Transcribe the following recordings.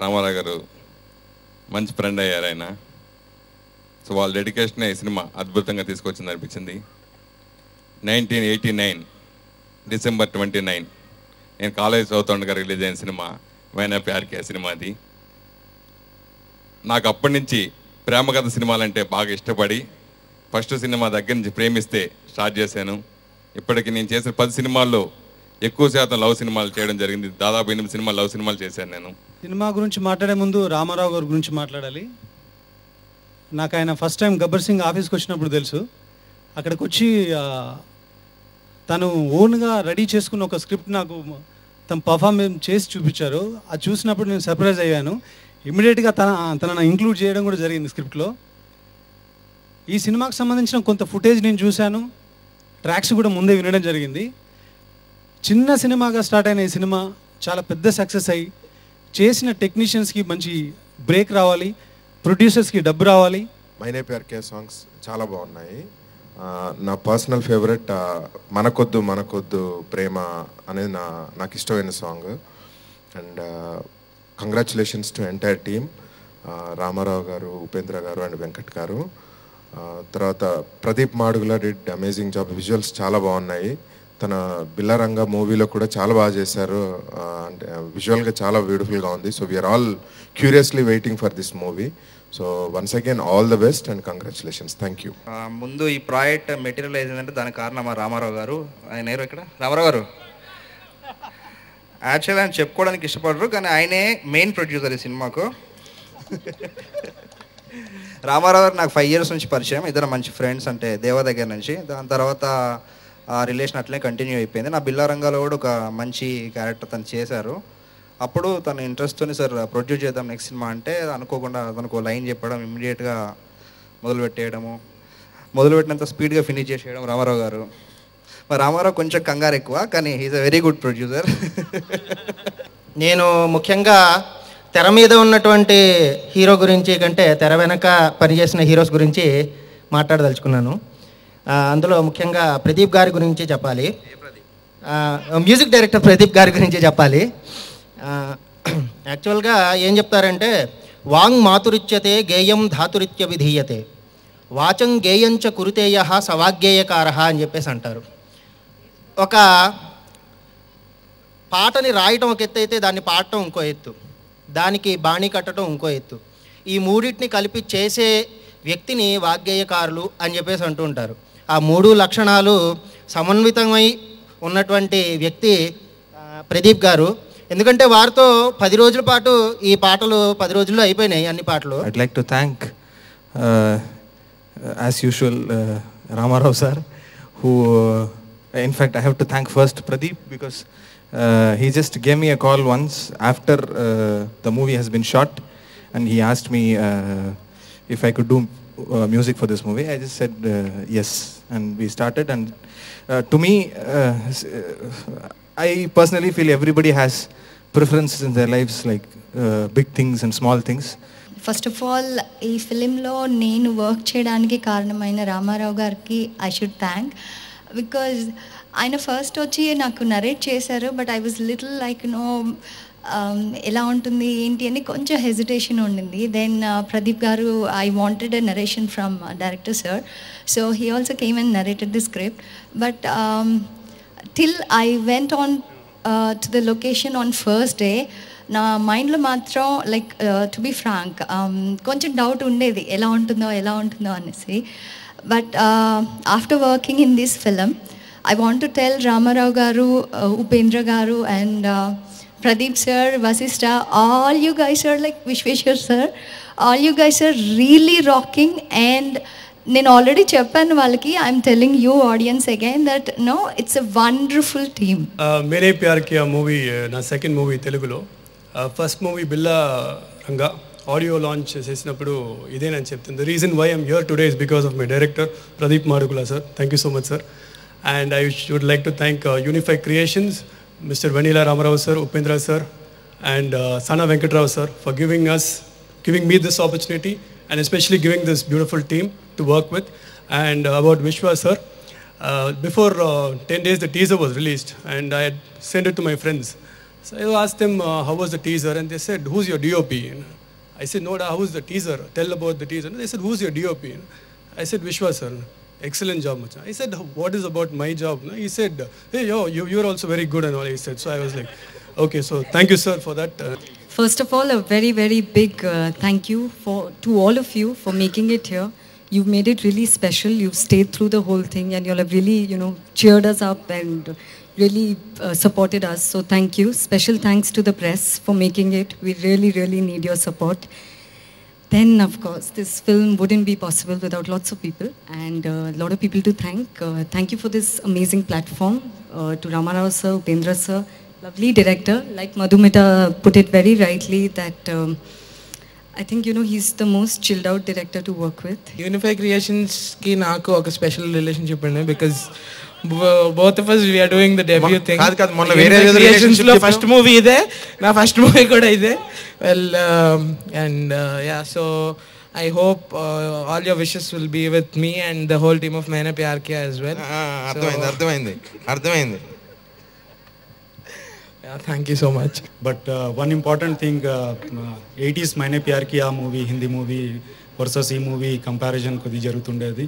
రామారావు గారు మంచి ఫ్రెండ్ అయ్యారు ఆయన. సో వాళ్ళ డెడికేషనే ఈ సినిమా అద్భుతంగా తీసుకొచ్చింది అనిపించింది. 1989 December 29 నేను కాలేజ్ చదువుతుండగా రిలీజ్ అయిన సినిమా మైనా ప్యార్ కియా సినిమా. అది నాకు అప్పటి నుంచి ప్రేమ కథ సినిమాలంటే బాగా ఇష్టపడి ఫస్ట్ సినిమా దగ్గర నుంచి ప్రేమిస్తే స్టార్ట్ చేశాను. ఇప్పటికి నేను చేసిన 10 సినిమాల్లో ఎక్కువ శాతం లవ్ సినిమాలు చేయడం జరిగింది. దాదాపు 8 సినిమాలు లవ్ సినిమాలు చేశాను నేను. సినిమా గురించి మాట్లాడే ముందు రామారావు గారి గురించి మాట్లాడాలి. నాకు ఆయన ఫస్ట్ టైం గబ్బర్ సింగ్ ఆఫీస్కి వచ్చినప్పుడు తెలుసు. అక్కడికి వచ్చి తను ఓన్గా రెడీ చేసుకున్న ఒక స్క్రిప్ట్ నాకు తను పర్ఫామ్ చేసి చూపించారు. అది చూసినప్పుడు నేను సర్ప్రైజ్ అయ్యాను. ఇమ్మీడియట్గా తనను ఇంక్లూడ్ చేయడం కూడా జరిగింది స్క్రిప్ట్లో. ఈ సినిమాకి సంబంధించిన కొంత ఫుటేజ్ నేను చూశాను, ట్రాక్స్ కూడా ముందే వినడం జరిగింది. చిన్న సినిమాగా స్టార్ట్ అయిన ఈ సినిమా చాలా పెద్ద సక్సెస్ అయ్యి చేసిన టెక్నీషియన్స్కి మంచి బ్రేక్ రావాలి, ప్రొడ్యూసర్స్కి డబ్బు రావాలి. మైనే ప్యార్ కియా సాంగ్స్ చాలా బాగున్నాయి. నా పర్సనల్ ఫేవరెట్ మనకొద్దు మనకొద్దు ప్రేమ అనేది నాకు ఇష్టమైన song. And congratulations to entire team, Ramarao గారు, ఉపేంద్ర గారు అండ్ వెంకట్ గారు. తర్వాత Pradeep Madugula did amazing job. Visuals చాలా బాగున్నాయి. తన బిల్లారంగా మూవీలో కూడా చాలా బాగా చేశారు. అంటే విజువల్గా చాలా బ్యూటిఫుల్గా ఉంది. So we are all curiously waiting for this movie. So once again all the best and congratulations. Thank you. ముందు ఈ ప్రాజెక్ట్ మెటీరియలైజ్ అయిందంటే దానికి కారణం మా రామారావు గారు. ఆయన ఎవరు ఇక్కడ? రామారావు గారు యాక్చువల్గా ఆయన చెప్పుకోవడానికి ఇష్టపడరు, కానీ ఆయనే మెయిన్ ప్రొడ్యూసర్ ఈ సినిమాకు. రామారావు గారు నాకు 5 years నుంచి పరిచయం. ఇద్దరు మంచి ఫ్రెండ్స్, అంటే దేవ దగ్గర నుంచి. దాని తర్వాత ఆ రిలేషన్ అట్లనే కంటిన్యూ అయిపోయింది. నా బిల్లారంగాలో కూడా ఒక మంచి క్యారెక్టర్ తను చేశారు. అప్పుడు తన ఇంట్రెస్ట్తోని సార్ ప్రొడ్యూస్ చేద్దాం నెక్స్ట్ సినిమా అంటే అనుకోకుండా తనకు లైన్ చెప్పడం, ఇమ్మీడియట్గా మొదలుపెట్టినంత స్పీడ్గా ఫినిష్ చేసేయడం రామారావు గారు. మరి రామారావు కొంచెం కంగారు ఎక్కువ, కానీ he is a very good producer. నేను ముఖ్యంగా తెర మీద ఉన్నటువంటి హీరో గురించి కంటే తెర వెనక పనిచేసిన హీరోస్ గురించి మాట్లాడదలుచుకున్నాను. అందులో ముఖ్యంగా ప్రదీప్ గారి గురించి చెప్పాలి. మ్యూజిక్ డైరెక్టర్ ప్రదీప్ గారి గురించి చెప్పాలి. యాక్చువల్గా ఏం చెప్తారంటే, వాంగ్ మాతురిచ్యతే గేయం ధాతురిత్య విధీయతే వాచం గేయంచ కురుతేయ సవాగ్గేయకార అని చెప్పేసి అంటారు. ఒక పాటని రాయటం ఒక ఎత్తు అయితే దాన్ని పాడటం ఇంకో ఎత్తు, దానికి బాణీ కట్టడం ఇంకో ఎత్తు. ఈ మూడింటిని కలిపి చేసే వ్యక్తిని వాగ్గేయకారులు అని చెప్పేసి అంటూ ఉంటారు. ఆ 3 లక్షణాలు సమన్వితమై ఉన్నటువంటి వ్యక్తి ప్రదీప్ గారు. ఎందుకంటే వారితో 10 రోజుల పాటు ఈ పాటలు 10 రోజుల్లో అయిపోయినాయి అన్ని పాటలు. I'd like to thank as usual Ramarao sir, who in fact I have to thank first Pradeep, because he just gave me a call once after the movie has been shot, and he asked me if I could do music for this movie. I just said yes, and we started. And to me, I personally feel everybody has preferences in their lives, like big things and small things. First of all ఈ ఫిలింలో నేను work చేయడానికి కారణమైన రామారావు గారికి I should thank. Because ఆయన first వచ్చి నాకు narrate చేశారు, but I was little like ఎలా ఉంటుంది ఏంటి అని కొంచెం హెజిటేషన్ ఉండింది. దెన్ ప్రదీప్ గారు, I wanted a narration from director sir, so he also came and narrated the script. But till I went on to the location on first day, నా మైండ్లో మాత్రం లైక్ టు బీ ఫ్రాంక్ కొంచెం doubt ఉండేది ఎలా ఉంటుందో అనేసి. But after working in this film, I want to tell Ramarao గారు, ఉపేంద్ర గారు and Pradeep sir, Vasishtha, all you guys are like Vishweshwar sir, all you guys are really rocking. And నేను already చెప్పాను వాళ్ళకి, I'm telling you audience again that no, it's a wonderful team. Maine Pyar Kiya movie నా second movie తెలుగులో. First movie Billa Ranga audio launch చేసినప్పుడు ఇదే నేను చెప్తాను. The reason why I'm here today is because of my director Pradeep Madugula sir. Thank you so much sir. And I would like to thank Unify Creations, Mr. Vanilla Ramarao sir, Upendra sir, and Sana Venkatrao sir for giving me this opportunity, and especially giving this beautiful team to work with. And about Vishwa sir, before 10 days the teaser was released, and I had sent it to my friends. So I asked them how was the teaser, and they said, "Who's your DOP?" I said, "No, how was the teaser? Tell about the teaser." They said, "Who's your DOP?" I said, "Vishwa sir." Excellent job, Macha. I said, "What is about my job?" He said, "Hey, you're also very good," and all. He said. So I was like, "Okay, so thank you, sir, for that." First of all, a very, very big thank you to all of you for making it here. You've made it really special. You've stayed through the whole thing, and you'll have really, cheered us up and really supported us. So thank you. Special thanks to the press for making it. We really, really need your support. Then, of course, this film wouldn't be possible without lots of people, and a lot of people to thank. Thank you for this amazing platform. To Ramarao sir, Upendra sir, lovely director. Like Madhumita put it very rightly, that I think, he's the most chilled out director to work with. Unify Creations ki naaku oka special relationship undi because both of us we are doing the debut thing. కాదు మొన్న వేరే relationship లో first movie ఇదే, నా first movie కూడా ఇదే. Well, and yeah, so I hope all your wishes will be with me and the whole team of Maine Pyar Kiya as well. అర్థమైంది. Yeah, thank you so much. But one important thing, 80s Maine Pyar Kiya movie, Hindi movie versus ఈ movie comparison కొద్ది జరుగుతుండేది.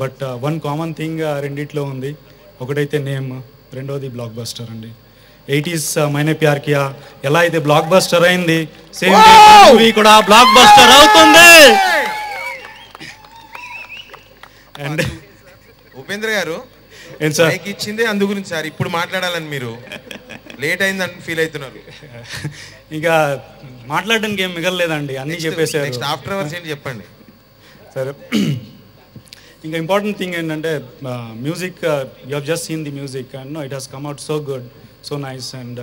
But one common thing రెండిట్లో ఉంది. ఒకటైతే name, రెండోది block buster అండి. 80s మైనే ప్యార్ Kia ఎలా అయితే బ్లాక్ బస్టర్ అయింది, సేమ్ మూవీ కూడా బ్లాక్ బస్టర్ అవుతుంది. అండ్ ఉపేంద్ర గారు ఏంటి సార్ ఇచ్చిందే అందు గురించి సార్, ఇప్పుడు మాట్లాడాలని మీరు లేట్ అయిందని ఫీల్ అవుతున్నారు. ఇక మాట్లాడడానికి ఏం మిగలలేదండి, అన్నీ చెప్పేశారు. నెక్స్ట్ ఆఫ్టర్ అవర్స్ ఏంటి చెప్పండి. సరే, ఇంకా ఇంపార్టెంట్ థింగ్ ఏంటంటే music, you have just seen the music and it has come out so good, so nice. And